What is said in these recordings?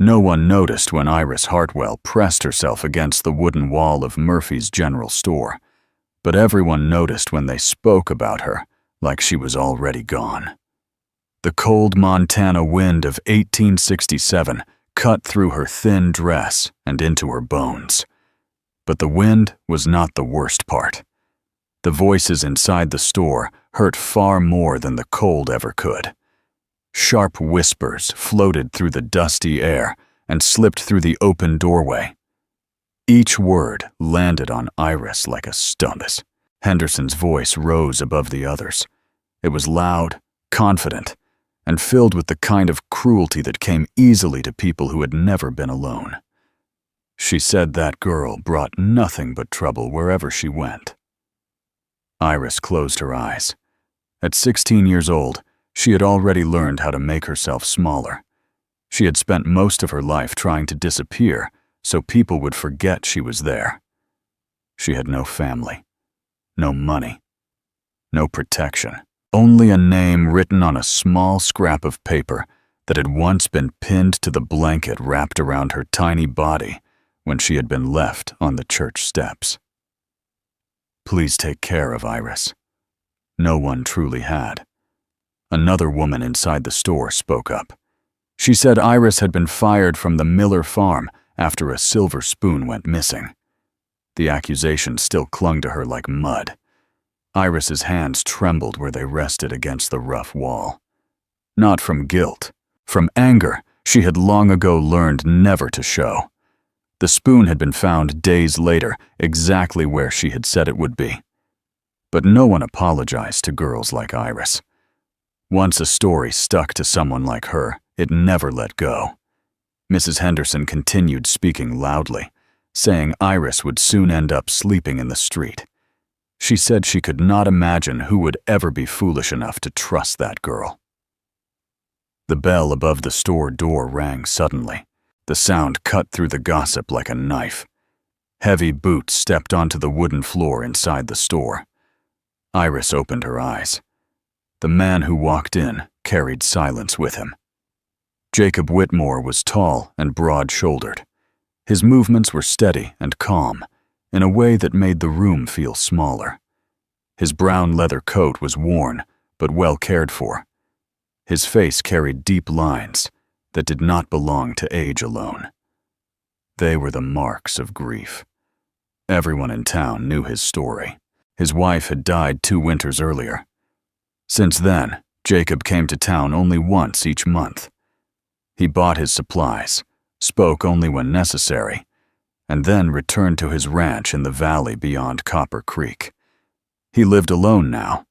No one noticed when Iris Hartwell pressed herself against the wooden wall of Murphy's General Store, but everyone noticed when they spoke about her like she was already gone. The cold Montana wind of 1867 cut through her thin dress and into her bones. But the wind was not the worst part. The voices inside the store hurt far more than the cold ever could. Sharp whispers floated through the dusty air and slipped through the open doorway. Each word landed on Iris like a stone. Henderson's voice rose above the others. It was loud, confident, and filled with the kind of cruelty that came easily to people who had never been alone. She said that girl brought nothing but trouble wherever she went. Iris closed her eyes. At 16 years old, she had already learned how to make herself smaller. She had spent most of her life trying to disappear so people would forget she was there. She had no family, no money, no protection, only a name written on a small scrap of paper that had once been pinned to the blanket wrapped around her tiny body when she had been left on the church steps. Please take care of Iris. No one truly had. Another woman inside the store spoke up. She said Iris had been fired from the Miller farm after a silver spoon went missing. The accusation still clung to her like mud. Iris's hands trembled where they rested against the rough wall. Not from guilt, from anger she had long ago learned never to show. The spoon had been found days later, exactly where she had said it would be. But no one apologized to girls like Iris. Once a story stuck to someone like her, it never let go. Mrs. Henderson continued speaking loudly, saying Iris would soon end up sleeping in the street. She said she could not imagine who would ever be foolish enough to trust that girl. The bell above the store door rang suddenly. The sound cut through the gossip like a knife. Heavy boots stepped onto the wooden floor inside the store. Iris opened her eyes. The man who walked in carried silence with him. Jacob Whitmore was tall and broad-shouldered. His movements were steady and calm, in a way that made the room feel smaller. His brown leather coat was worn, but well cared for. His face carried deep lines that did not belong to age alone. They were the marks of grief. Everyone in town knew his story. His wife had died 2 winters earlier. Since then, Jacob came to town only once each month. He bought his supplies, spoke only when necessary, and then returned to his ranch in the valley beyond Copper Creek. He lived alone now.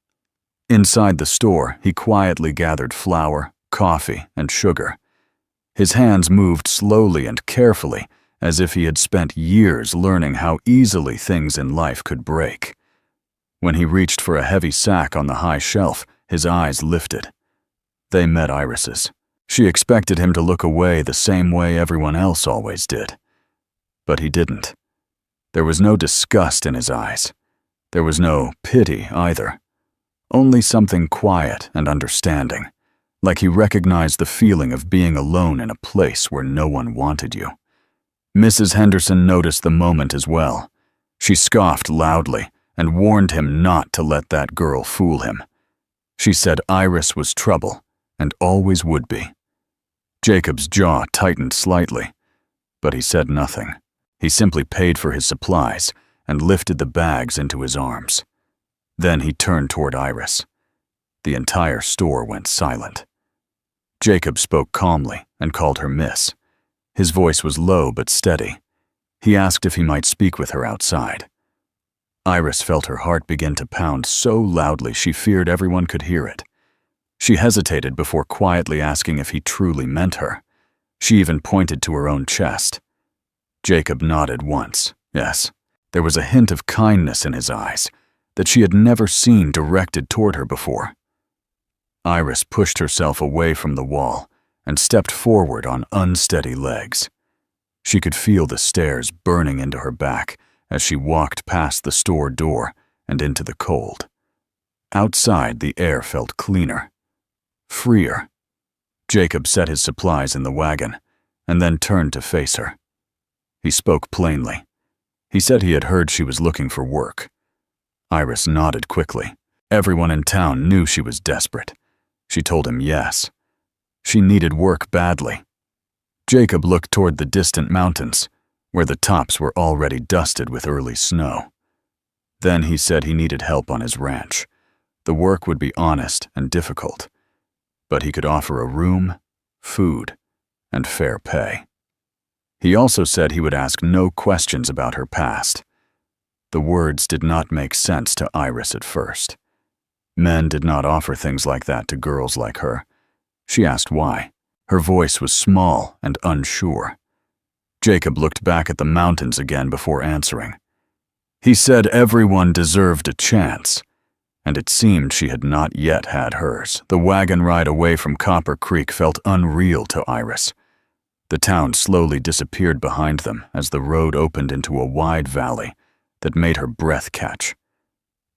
Inside the store, he quietly gathered flour, coffee, and sugar. His hands moved slowly and carefully, as if he had spent years learning how easily things in life could break. When he reached for a heavy sack on the high shelf, his eyes lifted. They met Iris's. She expected him to look away the same way everyone else always did. But he didn't. There was no disgust in his eyes. There was no pity either. Only something quiet and understanding, like he recognized the feeling of being alone in a place where no one wanted you. Mrs. Henderson noticed the moment as well. She scoffed loudly and warned him not to let that girl fool him. She said Iris was trouble and always would be. Jacob's jaw tightened slightly, but he said nothing. He simply paid for his supplies and lifted the bags into his arms. Then he turned toward Iris. The entire store went silent. Jacob spoke calmly and called her Miss. His voice was low but steady. He asked if he might speak with her outside. Iris felt her heart begin to pound so loudly she feared everyone could hear it. She hesitated before quietly asking if he truly meant her. She even pointed to her own chest. Jacob nodded once, yes. There was a hint of kindness in his eyes that she had never seen directed toward her before. Iris pushed herself away from the wall and stepped forward on unsteady legs. She could feel the stairs burning into her back as she walked past the store door and into the cold. Outside, the air felt cleaner, freer. Jacob set his supplies in the wagon, and then turned to face her. He spoke plainly. He said he had heard she was looking for work. Iris nodded quickly. Everyone in town knew she was desperate. She told him yes. She needed work badly. Jacob looked toward the distant mountains, where the tops were already dusted with early snow. Then he said he needed help on his ranch. The work would be honest and difficult, but he could offer a room, food, and fair pay. He also said he would ask no questions about her past. The words did not make sense to Iris at first. Men did not offer things like that to girls like her. She asked why. Her voice was small and unsure. Jacob looked back at the mountains again before answering. He said everyone deserved a chance, and it seemed she had not yet had hers. The wagon ride away from Copper Creek felt unreal to Iris. The town slowly disappeared behind them as the road opened into a wide valley that made her breath catch.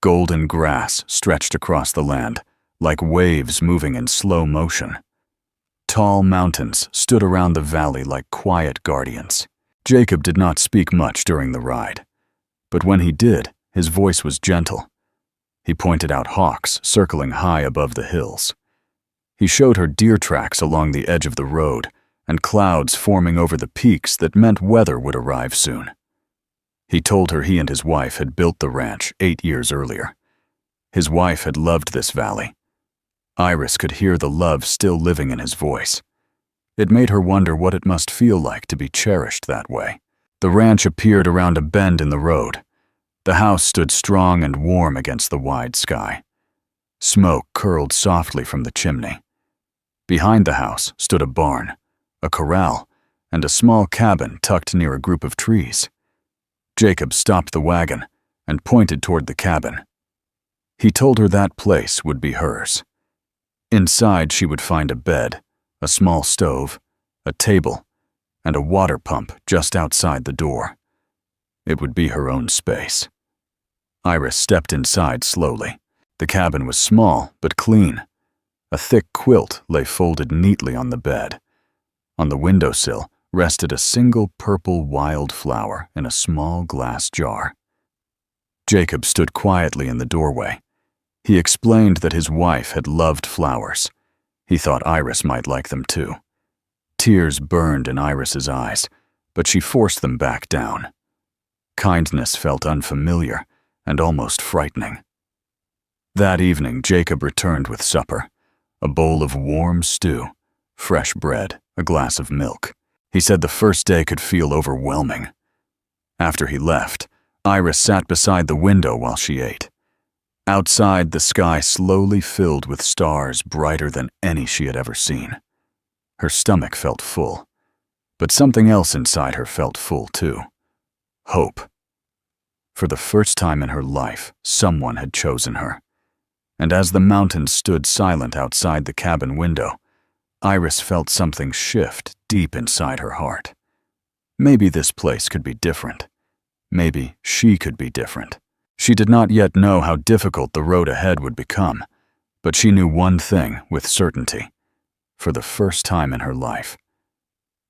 Golden grass stretched across the land, like waves moving in slow motion. Tall mountains stood around the valley like quiet guardians. Jacob did not speak much during the ride, but when he did, his voice was gentle. He pointed out hawks circling high above the hills. He showed her deer tracks along the edge of the road and clouds forming over the peaks that meant weather would arrive soon. He told her he and his wife had built the ranch 8 years earlier. His wife had loved this valley. Iris could hear the love still living in his voice. It made her wonder what it must feel like to be cherished that way. The ranch appeared around a bend in the road. The house stood strong and warm against the wide sky. Smoke curled softly from the chimney. Behind the house stood a barn, a corral, and a small cabin tucked near a group of trees. Jacob stopped the wagon and pointed toward the cabin. He told her that place would be hers. Inside she would find a bed, a small stove, a table, and a water pump just outside the door. It would be her own space. Iris stepped inside slowly. The cabin was small but clean. A thick quilt lay folded neatly on the bed. On the windowsill rested a single purple wildflower in a small glass jar. Jacob stood quietly in the doorway. He explained that his wife had loved flowers. He thought Iris might like them too. Tears burned in Iris's eyes, but she forced them back down. Kindness felt unfamiliar and almost frightening. That evening, Jacob returned with supper, a bowl of warm stew, fresh bread, a glass of milk. He said the first day could feel overwhelming. After he left, Iris sat beside the window while she ate. Outside, the sky slowly filled with stars brighter than any she had ever seen. Her stomach felt full, but something else inside her felt full too. Hope. For the first time in her life, someone had chosen her. And as the mountains stood silent outside the cabin window, Iris felt something shift deep inside her heart. Maybe this place could be different. Maybe she could be different. She did not yet know how difficult the road ahead would become, but she knew one thing with certainty. For the first time in her life,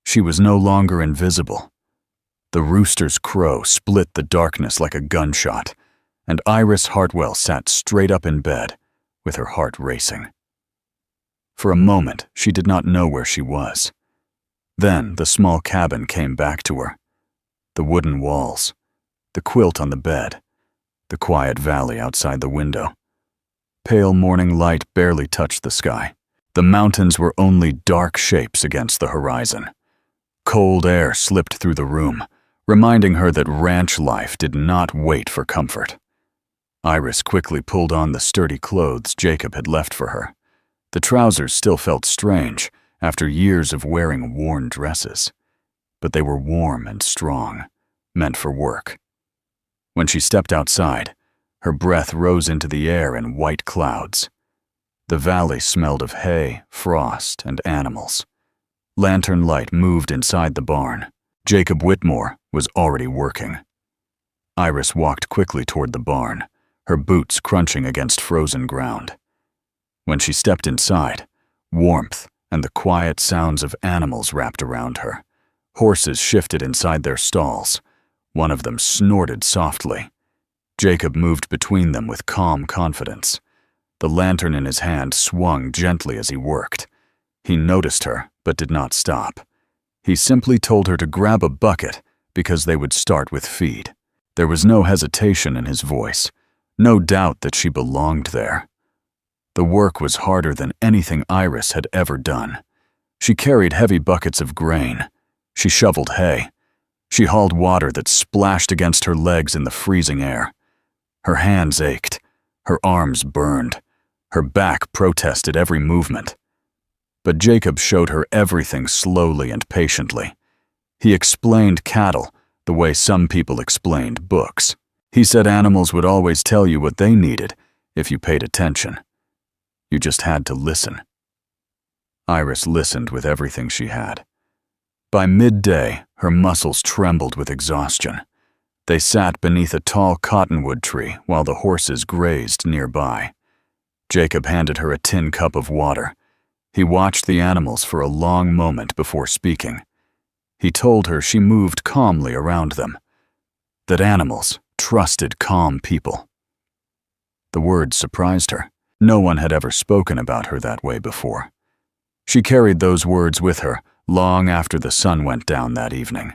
she was no longer invisible. The rooster's crow split the darkness like a gunshot, and Iris Hartwell sat straight up in bed, with her heart racing. For a moment, she did not know where she was. Then the small cabin came back to her. The wooden walls, the quilt on the bed, the quiet valley outside the window. Pale morning light barely touched the sky. The mountains were only dark shapes against the horizon. Cold air slipped through the room, reminding her that ranch life did not wait for comfort. Iris quickly pulled on the sturdy clothes Jacob had left for her. The trousers still felt strange after years of wearing worn dresses, but they were warm and strong, meant for work. When she stepped outside, her breath rose into the air in white clouds. The valley smelled of hay, frost, and animals. Lantern light moved inside the barn. Jacob Whitmore was already working. Iris walked quickly toward the barn, her boots crunching against frozen ground. When she stepped inside, warmth and the quiet sounds of animals wrapped around her. Horses shifted inside their stalls. One of them snorted softly. Jacob moved between them with calm confidence. The lantern in his hand swung gently as he worked. He noticed her, but did not stop. He simply told her to grab a bucket because they would start with feed. There was no hesitation in his voice, no doubt that she belonged there. The work was harder than anything Iris had ever done. She carried heavy buckets of grain. She shoveled hay. She hauled water that splashed against her legs in the freezing air. Her hands ached. Her arms burned. Her back protested every movement. But Jacob showed her everything slowly and patiently. He explained cattle the way some people explained books. He said animals would always tell you what they needed if you paid attention. You just had to listen. Iris listened with everything she had. By midday, her muscles trembled with exhaustion. They sat beneath a tall cottonwood tree while the horses grazed nearby. Jacob handed her a tin cup of water. He watched the animals for a long moment before speaking. He told her she moved calmly around them, that animals trusted calm people. The words surprised her. No one had ever spoken about her that way before. She carried those words with her long after the sun went down that evening.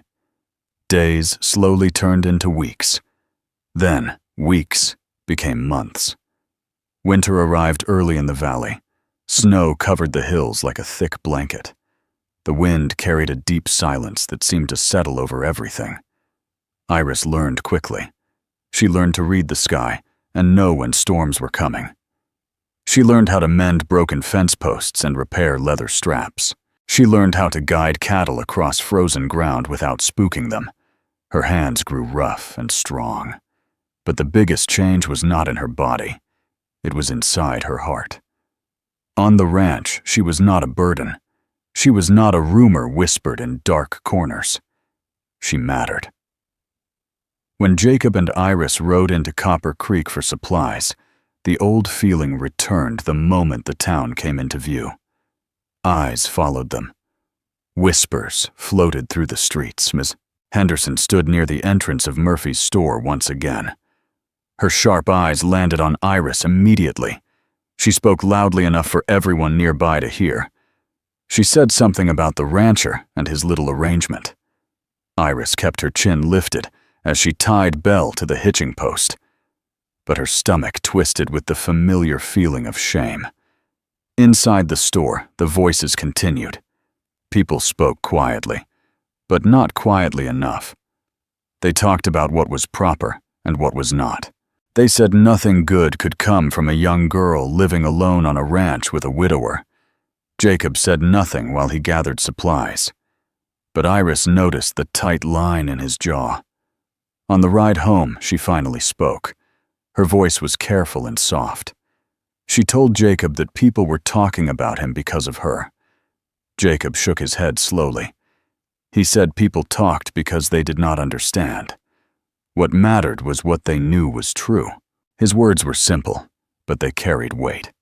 Days slowly turned into weeks. Then, weeks became months. Winter arrived early in the valley. Snow covered the hills like a thick blanket. The wind carried a deep silence that seemed to settle over everything. Iris learned quickly. She learned to read the sky and know when storms were coming. She learned how to mend broken fence posts and repair leather straps. She learned how to guide cattle across frozen ground without spooking them. Her hands grew rough and strong. But the biggest change was not in her body. It was inside her heart. On the ranch, she was not a burden. She was not a rumor whispered in dark corners. She mattered. When Jacob and Iris rode into Copper Creek for supplies, the old feeling returned the moment the town came into view. Eyes followed them. Whispers floated through the streets. Miss Henderson stood near the entrance of Murphy's store once again. Her sharp eyes landed on Iris immediately. She spoke loudly enough for everyone nearby to hear. She said something about the rancher and his little arrangement. Iris kept her chin lifted as she tied Belle to the hitching post. But her stomach twisted with the familiar feeling of shame. Inside the store, the voices continued. People spoke quietly, but not quietly enough. They talked about what was proper and what was not. They said nothing good could come from a young girl living alone on a ranch with a widower. Jacob said nothing while he gathered supplies. But Iris noticed the tight line in his jaw. On the ride home, she finally spoke. Her voice was careful and soft. She told Jacob that people were talking about him because of her. Jacob shook his head slowly. He said people talked because they did not understand. What mattered was what they knew was true. His words were simple, but they carried weight.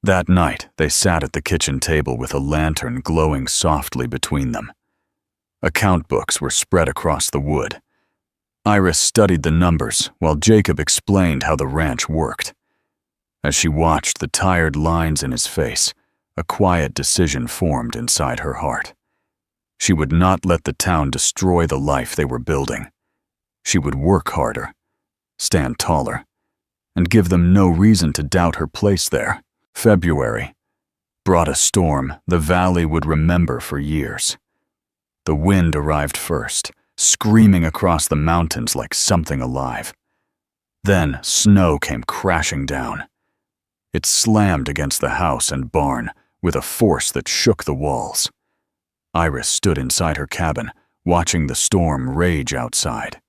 That night, they sat at the kitchen table with a lantern glowing softly between them. Account books were spread across the wood. Iris studied the numbers while Jacob explained how the ranch worked. As she watched the tired lines in his face, a quiet decision formed inside her heart. She would not let the town destroy the life they were building. She would work harder, stand taller, and give them no reason to doubt her place there. February brought a storm the valley would remember for years. The wind arrived first, screaming across the mountains like something alive. Then snow came crashing down. It slammed against the house and barn with a force that shook the walls. Iris stood inside her cabin, watching the storm rage outside.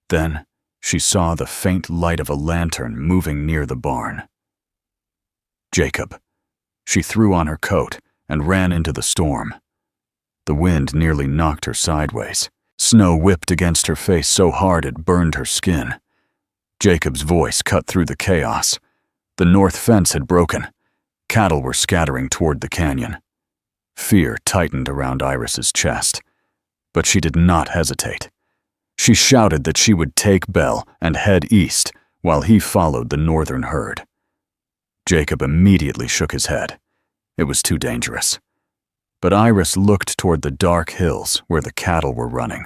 Then she saw the faint light of a lantern moving near the barn. Jacob. She threw on her coat and ran into the storm. The wind nearly knocked her sideways. Snow whipped against her face so hard it burned her skin. Jacob's voice cut through the chaos. The north fence had broken. Cattle were scattering toward the canyon. Fear tightened around Iris's chest. But she did not hesitate. She shouted that she would take Belle and head east while he followed the northern herd. Jacob immediately shook his head. It was too dangerous. But Iris looked toward the dark hills where the cattle were running.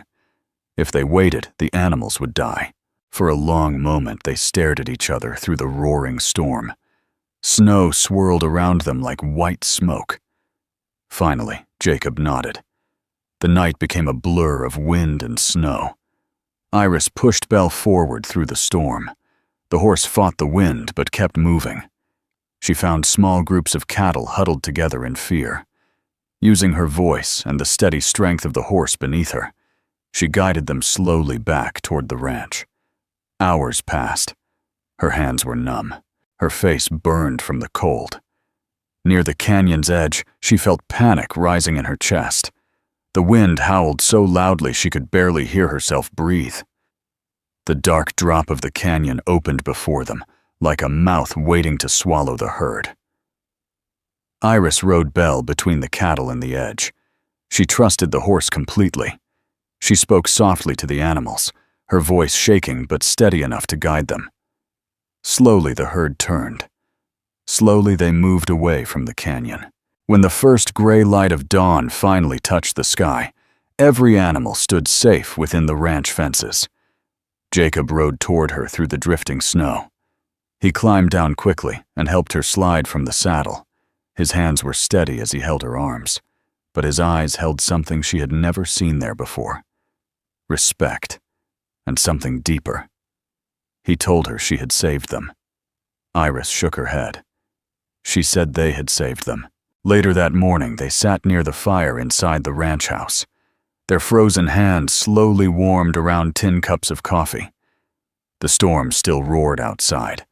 If they waited, the animals would die. For a long moment they stared at each other through the roaring storm. Snow swirled around them like white smoke. Finally, Jacob nodded. The night became a blur of wind and snow. Iris pushed Belle forward through the storm. The horse fought the wind but kept moving. She found small groups of cattle huddled together in fear. Using her voice and the steady strength of the horse beneath her, she guided them slowly back toward the ranch. Hours passed. Her hands were numb. Her face burned from the cold. Near the canyon's edge, she felt panic rising in her chest. The wind howled so loudly she could barely hear herself breathe. The dark drop of the canyon opened before them, like a mouth waiting to swallow the herd. Iris rode Belle between the cattle and the edge. She trusted the horse completely. She spoke softly to the animals, her voice shaking but steady enough to guide them. Slowly the herd turned. Slowly they moved away from the canyon. When the first gray light of dawn finally touched the sky, every animal stood safe within the ranch fences. Jacob rode toward her through the drifting snow. He climbed down quickly and helped her slide from the saddle. His hands were steady as he held her arms, but his eyes held something she had never seen there before. Respect, and something deeper. He told her she had saved them. Iris shook her head. She said they had saved them. Later that morning, they sat near the fire inside the ranch house. Their frozen hands slowly warmed around tin cups of coffee. The storm still roared outside,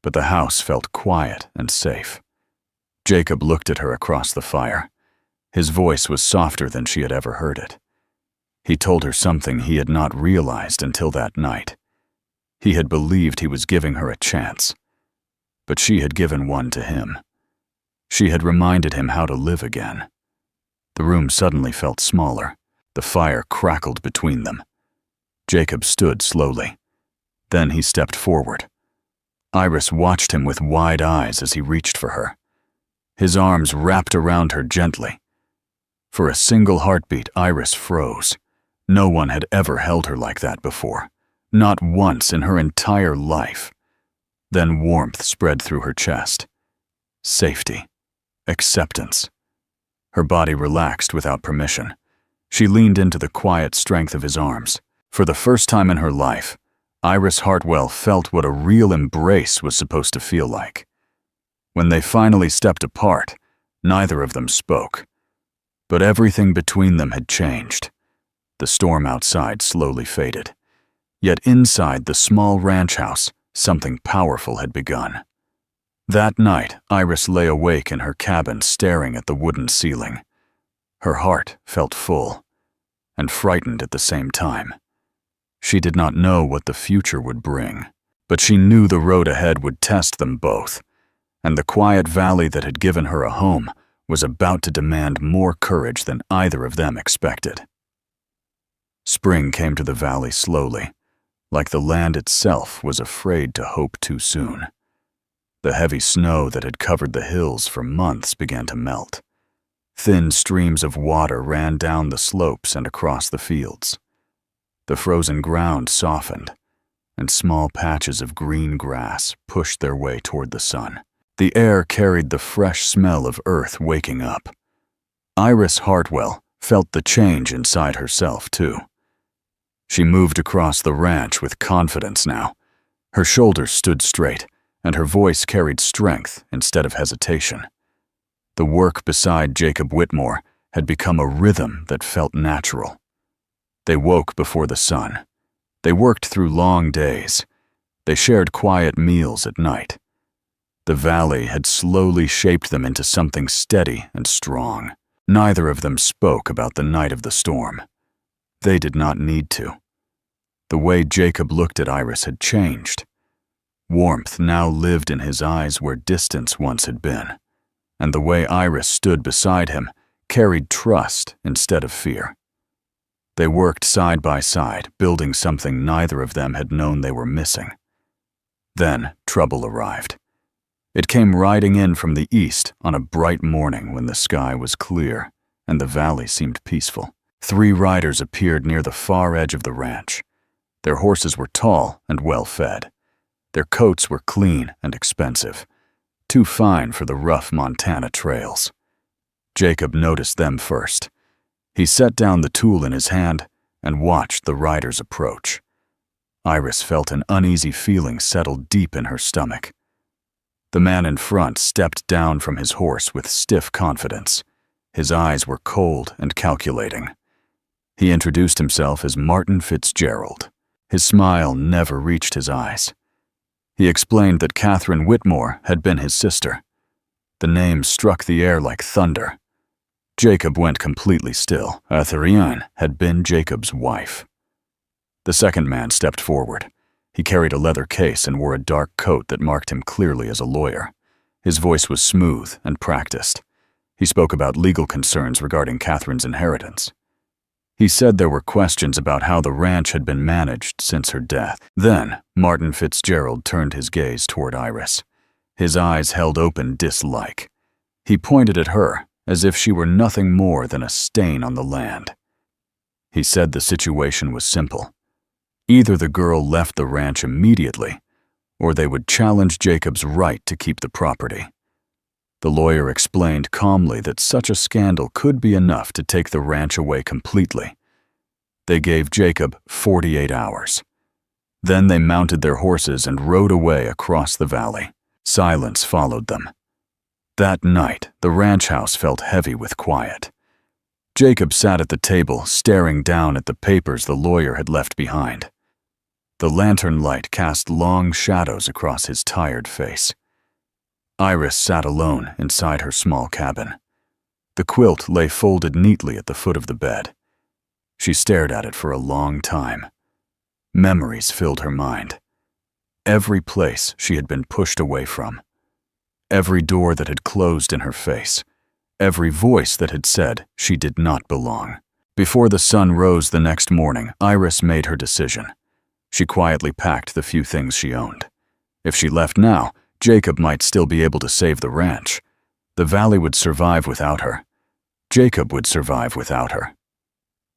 but the house felt quiet and safe. Jacob looked at her across the fire. His voice was softer than she had ever heard it. He told her something he had not realized until that night. He had believed he was giving her a chance, but she had given one to him. She had reminded him how to live again. The room suddenly felt smaller. The fire crackled between them. Jacob stood slowly. Then he stepped forward. Iris watched him with wide eyes as he reached for her. His arms wrapped around her gently. For a single heartbeat, Iris froze. No one had ever held her like that before. Not once in her entire life. Then warmth spread through her chest. Safety. Acceptance. Her body relaxed without permission. She leaned into the quiet strength of his arms. For the first time in her life, Iris Hartwell felt what a real embrace was supposed to feel like. When they finally stepped apart, neither of them spoke. But everything between them had changed. The storm outside slowly faded. Yet inside the small ranch house, something powerful had begun. That night, Iris lay awake in her cabin staring at the wooden ceiling. Her heart felt full, and frightened at the same time. She did not know what the future would bring, but she knew the road ahead would test them both, and the quiet valley that had given her a home was about to demand more courage than either of them expected. Spring came to the valley slowly, like the land itself was afraid to hope too soon. The heavy snow that had covered the hills for months began to melt. Thin streams of water ran down the slopes and across the fields. The frozen ground softened, and small patches of green grass pushed their way toward the sun. The air carried the fresh smell of earth waking up. Iris Hartwell felt the change inside herself, too. She moved across the ranch with confidence now. Her shoulders stood straight, and her voice carried strength instead of hesitation. The work beside Jacob Whitmore had become a rhythm that felt natural. They woke before the sun. They worked through long days. They shared quiet meals at night. The valley had slowly shaped them into something steady and strong. Neither of them spoke about the night of the storm. They did not need to. The way Jacob looked at Iris had changed. Warmth now lived in his eyes where distance once had been, and the way Iris stood beside him carried trust instead of fear. They worked side by side, building something neither of them had known they were missing. Then trouble arrived. It came riding in from the east on a bright morning when the sky was clear and the valley seemed peaceful. 3 riders appeared near the far edge of the ranch. Their horses were tall and well-fed. Their coats were clean and expensive, too fine for the rough Montana trails. Jacob noticed them first. He set down the tool in his hand and watched the riders approach. Iris felt an uneasy feeling settle deep in her stomach. The man in front stepped down from his horse with stiff confidence. His eyes were cold and calculating. He introduced himself as Martin Fitzgerald. His smile never reached his eyes. He explained that Catherine Whitmore had been his sister. The name struck the air like thunder. Jacob went completely still. Atherian had been Jacob's wife. The second man stepped forward. He carried a leather case and wore a dark coat that marked him clearly as a lawyer. His voice was smooth and practiced. He spoke about legal concerns regarding Catherine's inheritance. He said there were questions about how the ranch had been managed since her death. Then, Martin Fitzgerald turned his gaze toward Iris. His eyes held open dislike. He pointed at her as if she were nothing more than a stain on the land. He said the situation was simple. Either the girl left the ranch immediately, or they would challenge Jacob's right to keep the property. The lawyer explained calmly that such a scandal could be enough to take the ranch away completely. They gave Jacob 48 hours. Then they mounted their horses and rode away across the valley. Silence followed them. That night, the ranch house felt heavy with quiet. Jacob sat at the table, staring down at the papers the lawyer had left behind. The lantern light cast long shadows across his tired face. Iris sat alone inside her small cabin. The quilt lay folded neatly at the foot of the bed. She stared at it for a long time. Memories filled her mind. Every place she had been pushed away from. Every door that had closed in her face. Every voice that had said she did not belong. Before the sun rose the next morning, Iris made her decision. She quietly packed the few things she owned. If she left now, Jacob might still be able to save the ranch. The valley would survive without her. Jacob would survive without her.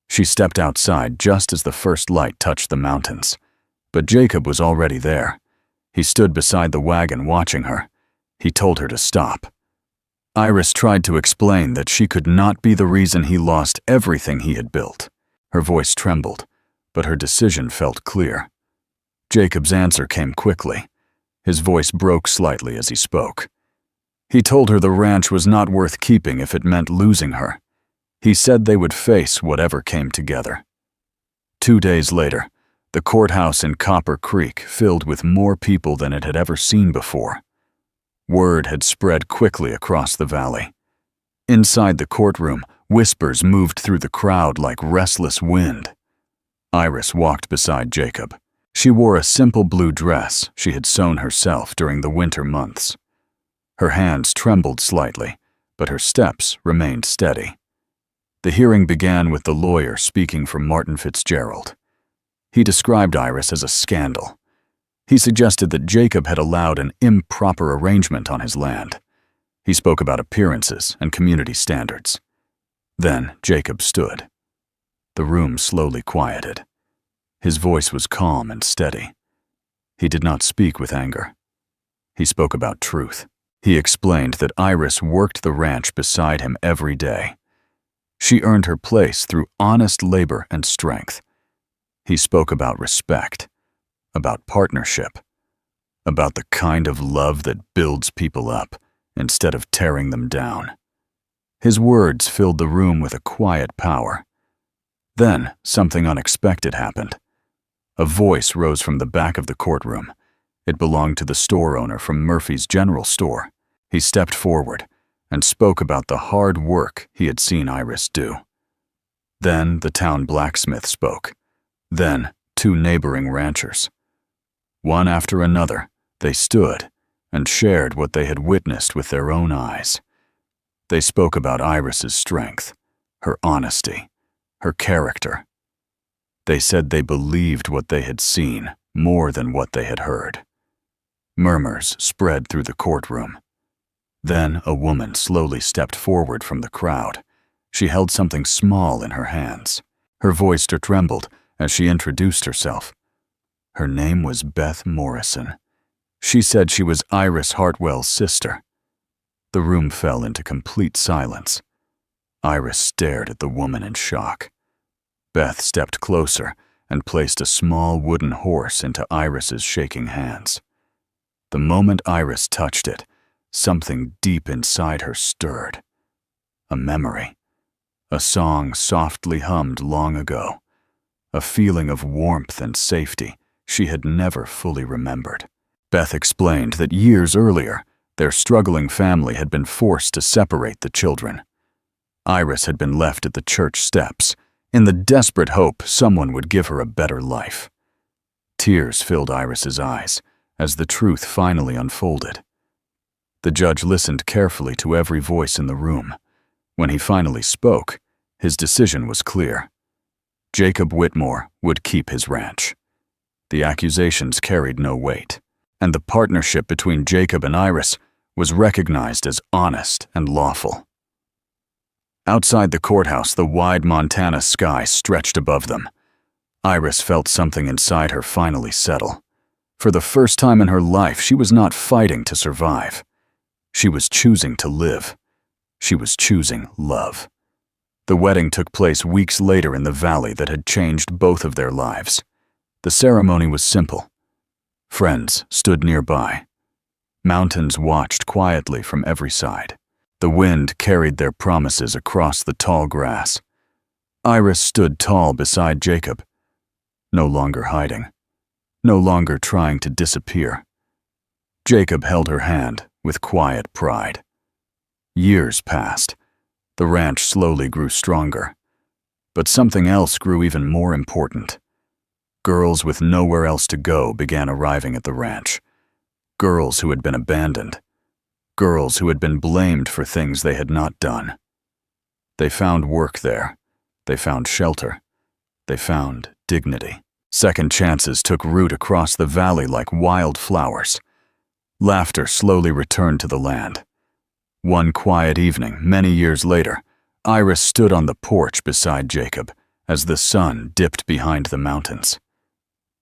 She stepped outside just as the first light touched the mountains. But Jacob was already there. He stood beside the wagon watching her. He told her to stop. Iris tried to explain that she could not be the reason he lost everything he had built. Her voice trembled, but her decision felt clear. Jacob's answer came quickly. His voice broke slightly as he spoke. He told her the ranch was not worth keeping if it meant losing her. He said they would face whatever came together. 2 days later, the courthouse in Copper Creek filled with more people than it had ever seen before. Word had spread quickly across the valley. Inside the courtroom, whispers moved through the crowd like restless wind. Iris walked beside Jacob. She wore a simple blue dress she had sewn herself during the winter months. Her hands trembled slightly, but her steps remained steady. The hearing began with the lawyer speaking for Martin Fitzgerald. He described Iris as a scandal. He suggested that Jacob had allowed an improper arrangement on his land. He spoke about appearances and community standards. Then Jacob stood. The room slowly quieted. His voice was calm and steady. He did not speak with anger. He spoke about truth. He explained that Iris worked the ranch beside him every day. She earned her place through honest labor and strength. He spoke about respect, about partnership, about the kind of love that builds people up instead of tearing them down. His words filled the room with a quiet power. Then something unexpected happened. A voice rose from the back of the courtroom. It belonged to the store owner from Murphy's General Store. He stepped forward and spoke about the hard work he had seen Iris do. Then the town blacksmith spoke. Then 2 neighboring ranchers. One after another, they stood and shared what they had witnessed with their own eyes. They spoke about Iris's strength, her honesty, her character, They said they believed what they had seen more than what they had heard. Murmurs spread through the courtroom. Then a woman slowly stepped forward from the crowd. She held something small in her hands. Her voice trembled as she introduced herself. Her name was Beth Morrison. She said she was Iris Hartwell's sister. The room fell into complete silence. Iris stared at the woman in shock. Beth stepped closer and placed a small wooden horse into Iris's shaking hands. The moment Iris touched it, something deep inside her stirred. A memory. A song softly hummed long ago. A feeling of warmth and safety she had never fully remembered. Beth explained that years earlier, their struggling family had been forced to separate the children. Iris had been left at the church steps, in the desperate hope someone would give her a better life. Tears filled Iris's eyes as the truth finally unfolded. The judge listened carefully to every voice in the room. When he finally spoke, his decision was clear. Jacob Whitmore would keep his ranch. The accusations carried no weight, and the partnership between Jacob and Iris was recognized as honest and lawful. Outside the courthouse, the wide Montana sky stretched above them. Iris felt something inside her finally settle. For the first time in her life, she was not fighting to survive. She was choosing to live. She was choosing love. The wedding took place weeks later in the valley that had changed both of their lives. The ceremony was simple. Friends stood nearby. Mountains watched quietly from every side. The wind carried their promises across the tall grass. Iris stood tall beside Jacob, no longer hiding, no longer trying to disappear. Jacob held her hand with quiet pride. Years passed. The ranch slowly grew stronger. But something else grew even more important. Girls with nowhere else to go began arriving at the ranch. Girls who had been abandoned. Girls who had been blamed for things they had not done. They found work there. They found shelter. They found dignity. Second chances took root across the valley like wildflowers. Laughter slowly returned to the land. One quiet evening, many years later, Iris stood on the porch beside Jacob as the sun dipped behind the mountains.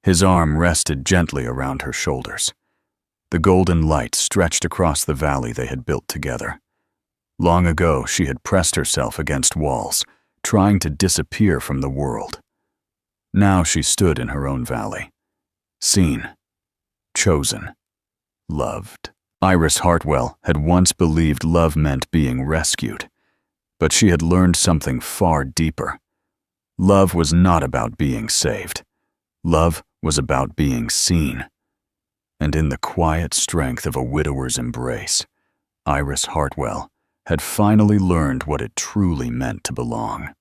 His arm rested gently around her shoulders. The golden light stretched across the valley they had built together. Long ago, she had pressed herself against walls, trying to disappear from the world. Now she stood in her own valley, seen, chosen, loved. Iris Hartwell had once believed love meant being rescued, but she had learned something far deeper. Love was not about being saved. Love was about being seen. And in the quiet strength of a widower's embrace, Iris Hartwell had finally learned what it truly meant to belong.